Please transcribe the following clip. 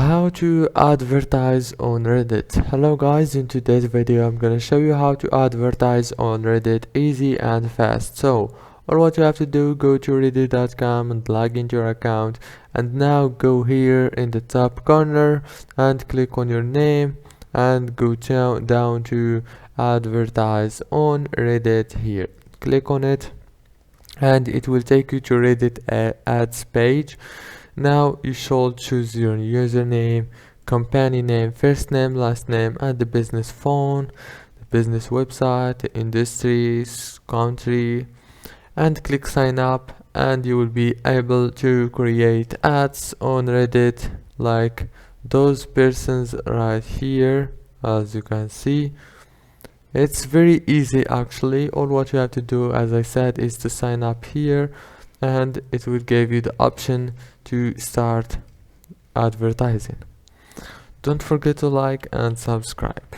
How to advertise on Reddit. Hello guys, in today's video I'm gonna show you how to advertise on Reddit easy and fast. So all what you have to do, go to reddit.com and log into your account, and now go here in the top corner and click on your name and go down to advertise on Reddit. Here click on it and it will take you to Reddit ads page. Now you should choose your username, company name, first name, last name, and the business phone, the business website, the industries, country, and click sign up, and you will be able to create ads on Reddit like those persons right here. As you can see, it's very easy actually. All what you have to do, as I said, is to sign up here, and it will give you the option to start advertising. Don't forget to like and subscribe.